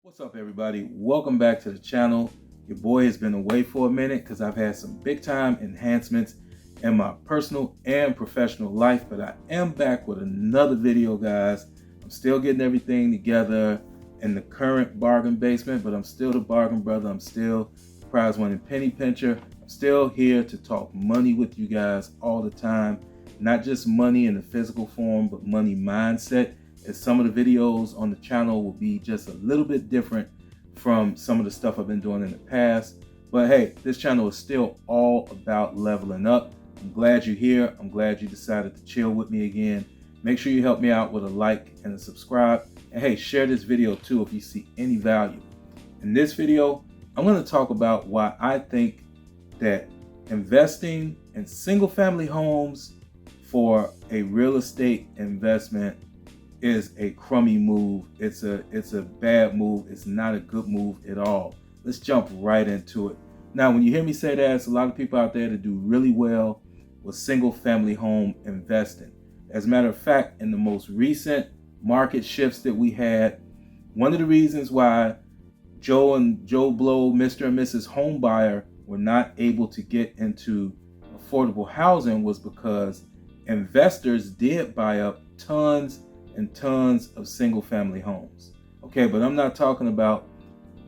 What's up, everybody? Welcome back to the channel. Your boy has been away for a minute because I've had some big time enhancements in my personal and professional life, but I am back with another video, guys. I'm still getting everything together in the current bargain basement, but I'm still the bargain brother. I'm still the prize winning penny pincher. I'm still here to talk money with you guys all the time, not just money in the physical form, but money mindset. As some of the videos on the channel will be just a little bit different from some of the stuff I've been doing in the past. But hey, this channel is still all about leveling up. I'm glad you're here. I'm glad you decided to chill with me again. Make sure you help me out with a like and a subscribe. And hey, share this video too if you see any value. In this video, I'm going to talk about why I think that investing in single family homes for a real estate investment is a crummy move. It's a bad move. It's not a good move at all. Let's jump right into it. Now, when you hear me say that, there's a lot of people out there that do really well with single family home investing. As a matter of fact, in the most recent market shifts that we had, one of the reasons why Joe Blow, Mr. and Mrs. Homebuyer, were not able to get into affordable housing was because investors did buy up tons and tons of single family homes. Okay, but I'm not talking about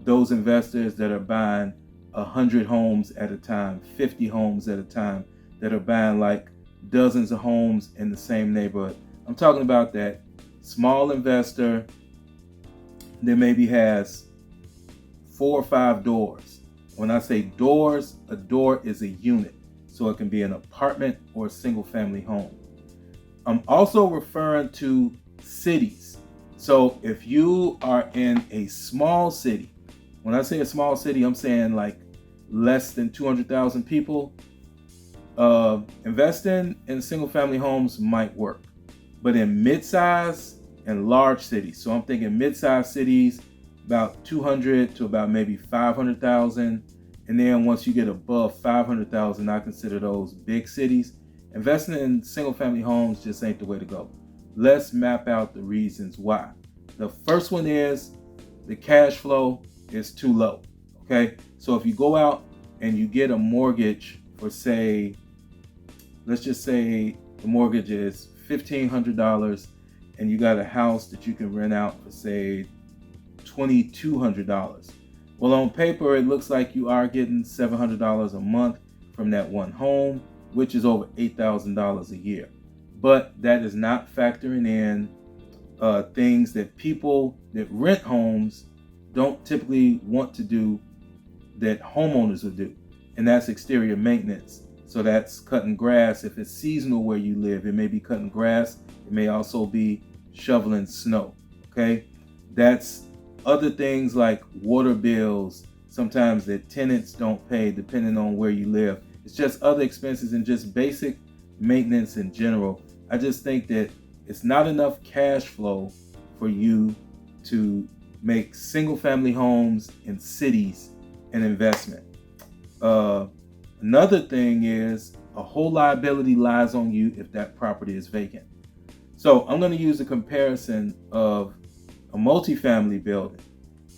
those investors that are buying 100 homes at a time, 50 homes at a time, that are buying like dozens of homes in the same neighborhood. I'm talking about that small investor that maybe has 4 or 5 doors. When I say doors, a door is a unit. So it can be an apartment or a single family home. I'm also referring to cities. So if you are in a small city, when I say a small city, I'm saying like less than 200,000 people, investing in single family homes might work. But in mid-size and large cities, so I'm thinking mid-size cities, about 200 to about maybe 500,000. And then once you get above 500,000, I consider those big cities. Investing in single family homes just ain't the way to go. Let's map out the reasons why. The first one is the cash flow is too low. Okay, so if you go out and you get a mortgage for, say, let's just say the mortgage is $1,500 and you got a house that you can rent out for, say, $2,200. Well, on paper, it looks like you are getting $700 a month from that one home, which is over $8,000 a year. But that is not factoring in things that people that rent homes don't typically want to do that homeowners would do. And that's exterior maintenance. So that's cutting grass. If it's seasonal where you live, it may be cutting grass. It may also be shoveling snow. Okay. That's other things like water bills, sometimes that tenants don't pay depending on where you live. It's just other expenses and just basic maintenance in general. I just think that it's not enough cash flow for you to make single family homes in cities an investment. Another thing is a whole liability lies on you if that property is vacant. So I'm going to use a comparison of a multifamily building.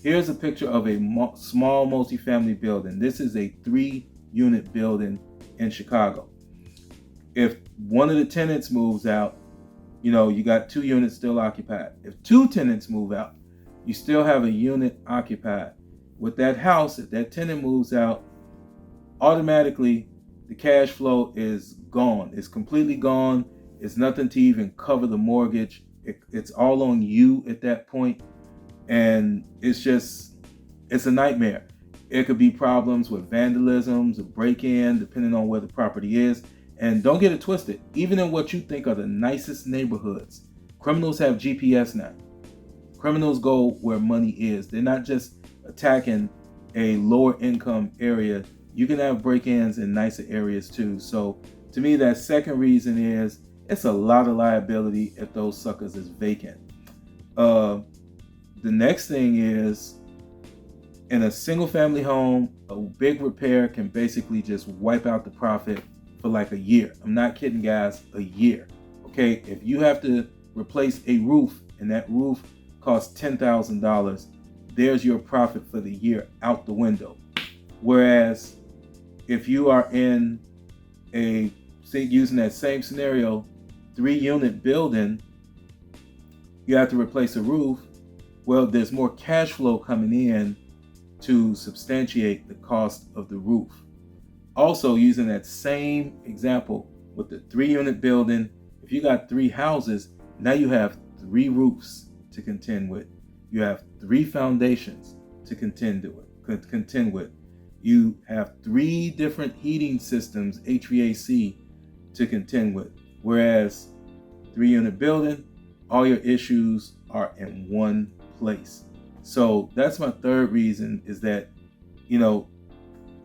Here's a picture of a small multifamily building. This is a 3-unit building in Chicago. If one of the tenants moves out, you got 2 units still occupied. If 2 tenants move out, you still have a unit occupied. With that house, if that tenant moves out, automatically the cash flow is gone. It's completely gone. It's nothing to even cover the mortgage. It's all on you at that point. And it's a nightmare. It could be problems with vandalisms, a break-in, depending on where the property is. And don't get it twisted. Even in what you think are the nicest neighborhoods, criminals have GPS now. Criminals go where money is. They're not just attacking a lower income area. You can have break-ins in nicer areas too. So to me, that second reason is it's a lot of liability if those suckers is vacant. The next thing is, in a single family home, a big repair can basically just wipe out the profit for like a year. I'm not kidding, guys, a year. Okay, if you have to replace a roof and that roof costs $10,000, there's your profit for the year out the window. Whereas if you are in using that same scenario, 3-unit building, you have to replace a roof. Well, there's more cash flow coming in to substantiate the cost of the roof. Also, using that same example with the 3-unit building, if you got 3 houses, now you have 3 roofs to contend with. You have 3 foundations to contend with. You have 3 different heating systems, HVAC, to contend with. Whereas 3-unit building, all your issues are in one place. So that's my third reason, is that,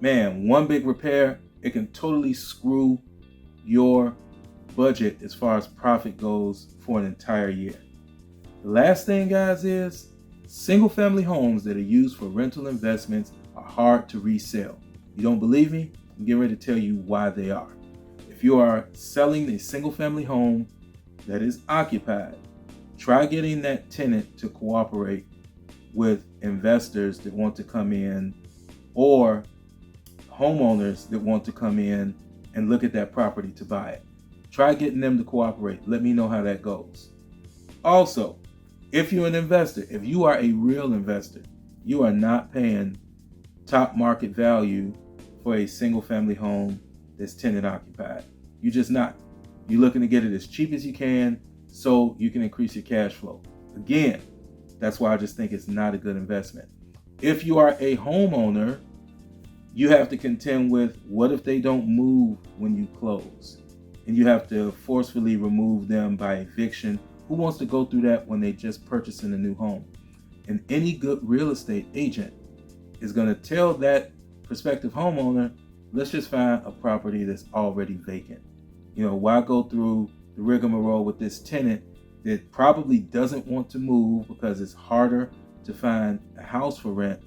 one big repair, it can totally screw your budget as far as profit goes for an entire year. The last thing, guys, is single family homes that are used for rental investments are hard to resell. You don't believe me? I'm getting ready to tell you why they are. If you are selling a single family home that is occupied, try getting that tenant to cooperate with investors that want to come in, or homeowners that want to come in and look at that property to buy it. Try getting them to cooperate. Let me know how that goes. Also, if you're an investor, if you are a real investor, you are not paying top market value for a single family home that's tenant occupied. You're just not. You're looking to get it as cheap as you can so you can increase your cash flow. Again, that's why I just think it's not a good investment. If you are a homeowner, you have to contend with, what if they don't move when you close? And you have to forcefully remove them by eviction. Who wants to go through that when they just purchasing a new home? And any good real estate agent is going to tell that prospective homeowner, let's just find a property that's already vacant. Why go through the rigmarole with this tenant that probably doesn't want to move, because it's harder to find a house for rent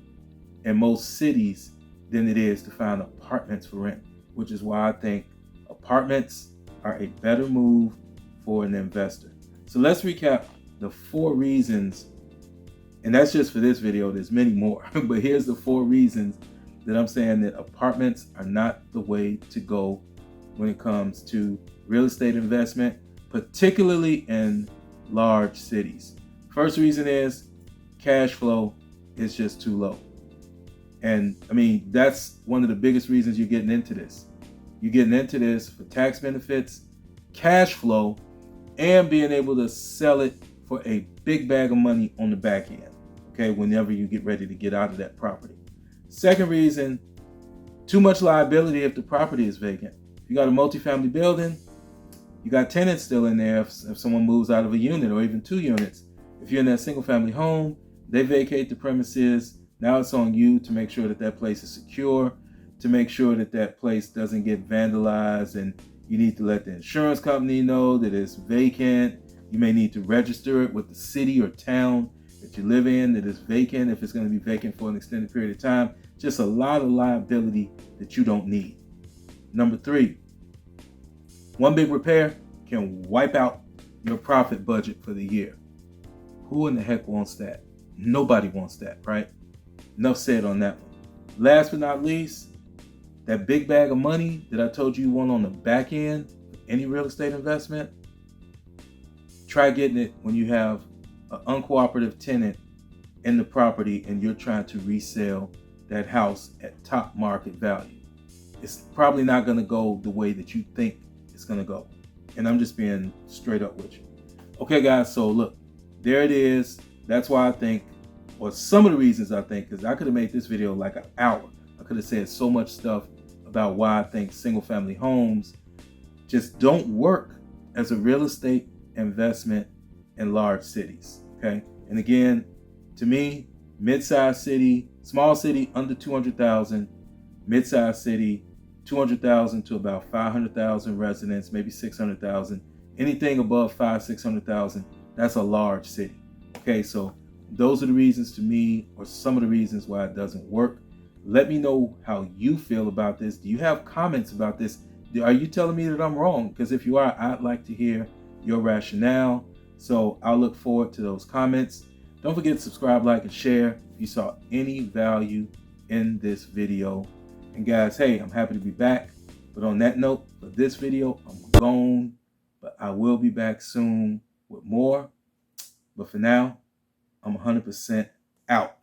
in most cities than it is to find apartments for rent, which is why I think apartments are a better move for an investor. So let's recap the 4 reasons, and that's just for this video. There's many more, but here's the 4 reasons that I'm saying that apartments are not the way to go when it comes to real estate investment, particularly in large cities. First reason is cash flow is just too low. And that's one of the biggest reasons you're getting into this. You're getting into this for tax benefits, cash flow, and being able to sell it for a big bag of money on the back end, okay, whenever you get ready to get out of that property. Second reason, too much liability if the property is vacant. If you got a multifamily building, you got tenants still in there if someone moves out of a unit or even 2 units. If you're in that single family home, they vacate the premises. Now it's on you to make sure that that place is secure, to make sure that that place doesn't get vandalized, and you need to let the insurance company know that it's vacant. You may need to register it with the city or town that you live in that it's vacant, if it's going to be vacant for an extended period of time. Just a lot of liability that you don't need. Number 3, one big repair can wipe out your profit budget for the year. Who in the heck wants that? Nobody wants that, right? Enough said on that one. Last but not least, that big bag of money that I told you want on the back end, any real estate investment, try getting it when you have an uncooperative tenant in the property and you're trying to resell that house at top market value. It's probably not going to go the way that you think it's going to go. And I'm just being straight up with you. Okay, guys, so look, there it is. That's why I think, or some of the reasons I think, because I could have made this video like an hour. I could have said so much stuff about why I think single family homes just don't work as a real estate investment in large cities. Okay. And again, to me, mid-sized city, small city under 200,000, mid-sized city, 200,000 to about 500,000 residents, maybe 600,000. Anything above 600,000, that's a large city. Okay, so those are the reasons to me, or some of the reasons why it doesn't work. Let me know how you feel about this. Do you have comments about this? Are you telling me that I'm wrong? Because if you are, I'd like to hear your rationale. So I'll look forward to those comments. Don't Don't forget to subscribe, like, and share if you saw any value in this video. And guys, hey, I'm happy to be back. But on that note, for this video, I'm gone. But I will be back soon with more. But for now, I'm 100% out.